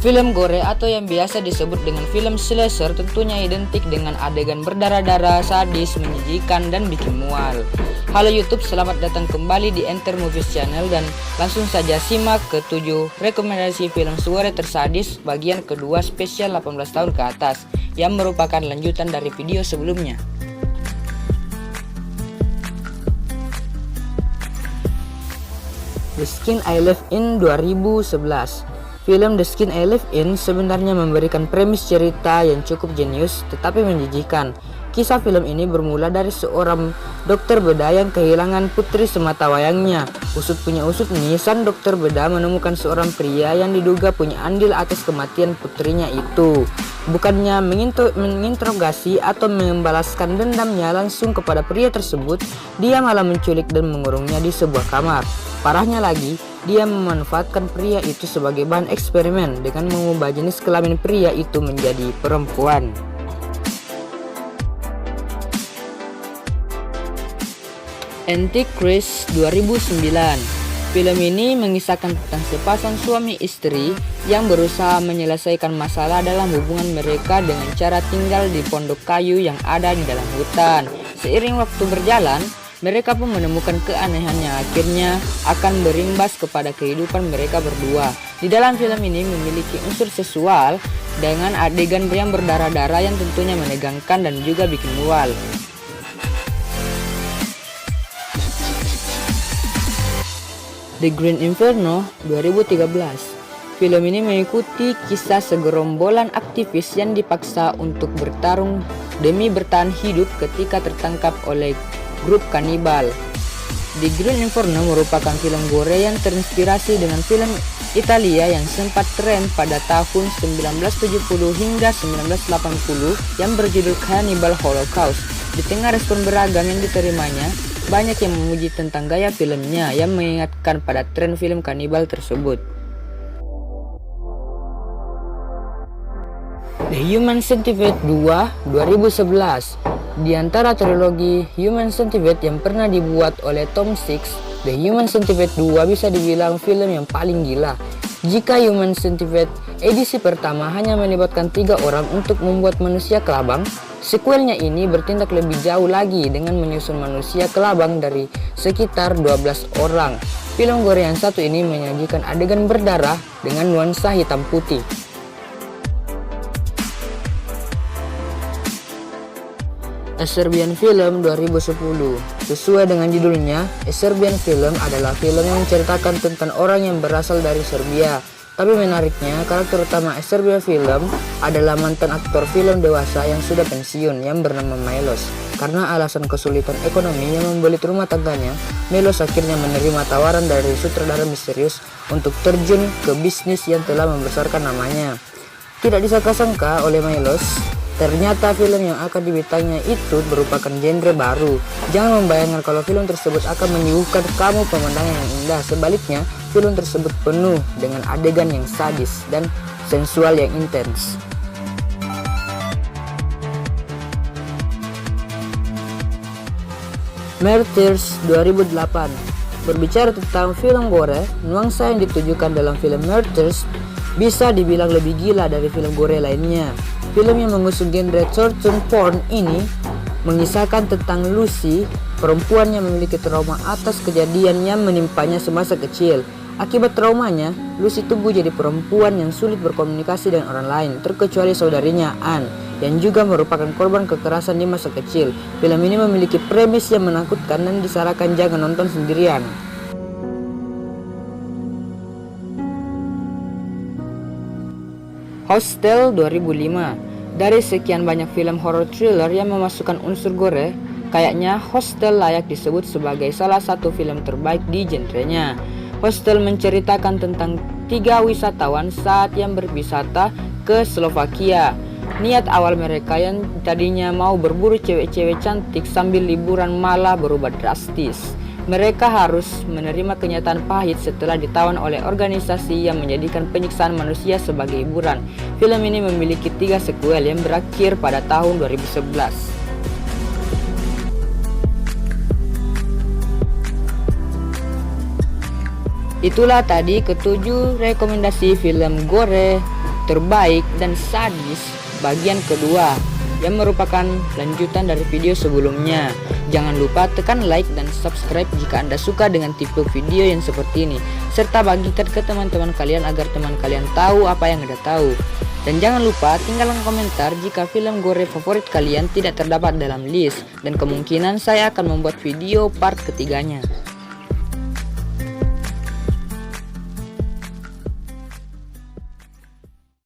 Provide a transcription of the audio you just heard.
Film gore atau yang biasa disebut dengan film slasher tentunya identik dengan adegan berdarah-darah, sadis, menjijikan, dan bikin mual. Halo YouTube, selamat datang kembali di Enter Movies Channel dan langsung saja simak ke-7 rekomendasi film gore tersadis bagian kedua spesial 18 tahun ke atas yang merupakan lanjutan dari video sebelumnya. The Skin I Live In 2011. Film The Skin I Live In sebenarnya memberikan premis cerita yang cukup jenius tetapi menjijikan. Kisah film ini bermula dari seorang dokter bedah yang kehilangan putri sematawayangnya. Usut punya usut nih, sang dokter bedah menemukan seorang pria yang diduga punya andil atas kematian putrinya itu. Bukannya menginterogasi atau membalaskan dendamnya langsung kepada pria tersebut, dia malah menculik dan mengurungnya di sebuah kamar. Parahnya lagi, dia memanfaatkan pria itu sebagai bahan eksperimen dengan mengubah jenis kelamin pria itu menjadi perempuan. Antichrist 2009. Film ini mengisahkan tentang sepasang suami istri yang berusaha menyelesaikan masalah dalam hubungan mereka dengan cara tinggal di pondok kayu yang ada di dalam hutan. Seiring waktu berjalan, mereka pun menemukan keanehan yang akhirnya akan berimbas kepada kehidupan mereka berdua. Di dalam film ini memiliki unsur seksual dengan adegan yang berdarah-darah yang tentunya menegangkan dan juga bikin mual. The Green Inferno 2013. Film ini mengikuti kisah segerombolan aktivis yang dipaksa untuk bertarung demi bertahan hidup ketika tertangkap oleh grup kanibal. The Green Inferno merupakan film gore yang terinspirasi dengan film Italia yang sempat tren pada tahun 1970 hingga 1980 yang berjudul Cannibal Holocaust. Di tengah respon beragam yang diterimanya, banyak yang memuji tentang gaya filmnya yang mengingatkan pada tren film kanibal tersebut. The Human Centipede 2 2011. Di antara trilogi Human Centipede yang pernah dibuat oleh Tom Six, The Human Centipede 2 bisa dibilang film yang paling gila. Jika Human Centipede edisi pertama hanya melibatkan 3 orang untuk membuat manusia kelabang, sequelnya ini bertindak lebih jauh lagi dengan menyusun manusia kelabang dari sekitar 12 orang. Film gore yang satu ini menyajikan adegan berdarah dengan nuansa hitam putih. A Serbian Film 2010. Sesuai dengan judulnya, A Serbian Film adalah film yang menceritakan tentang orang yang berasal dari Serbia. Tapi menariknya, karakter utama A Serbian Film adalah mantan aktor film dewasa yang sudah pensiun yang bernama Milos. Karena alasan kesulitan ekonomi yang membelit rumah tangganya, Milos akhirnya menerima tawaran dari sutradara misterius untuk terjun ke bisnis yang telah membesarkan namanya. Tidak disangka-sangka oleh Milos, ternyata film yang akan dibintanginya itu merupakan genre baru. Jangan membayangkan kalau film tersebut akan menyuguhkan kamu pemandangan yang indah. Sebaliknya, film tersebut penuh dengan adegan yang sadis dan sensual yang intens. Martyrs 2008. Berbicara tentang film gore, nuansa yang ditujukan dalam film Martyrs bisa dibilang lebih gila dari film gore lainnya. Film yang mengusung genre torture porn ini mengisahkan tentang Lucy, perempuan yang memiliki trauma atas kejadian yang menimpanya semasa kecil. Akibat traumanya, Lucy tumbuh jadi perempuan yang sulit berkomunikasi dengan orang lain, terkecuali saudarinya Anne, yang juga merupakan korban kekerasan di masa kecil. Film ini memiliki premis yang menakutkan dan disarankan jangan nonton sendirian. Hostel 2005. Dari sekian banyak film horror thriller yang memasukkan unsur gore, kayaknya Hostel layak disebut sebagai salah satu film terbaik di genrenya. Hostel menceritakan tentang 3 wisatawan saat yang berwisata ke Slovakia. Niat awal mereka yang tadinya mau berburu cewek-cewek cantik sambil liburan malah berubah drastis. Mereka harus menerima kenyataan pahit setelah ditawan oleh organisasi yang menjadikan penyiksaan manusia sebagai hiburan. Film ini memiliki 3 sequel yang berakhir pada tahun 2011. Itulah tadi ke-7 rekomendasi film gore terbaik dan sadis bagian kedua yang merupakan lanjutan dari video sebelumnya. Jangan lupa tekan like dan subscribe jika Anda suka dengan tipe video yang seperti ini, serta bagikan ke teman-teman kalian agar teman kalian tahu apa yang Anda tahu. Dan jangan lupa tinggalkan komentar jika film gore favorit kalian tidak terdapat dalam list, dan kemungkinan saya akan membuat video part ketiganya.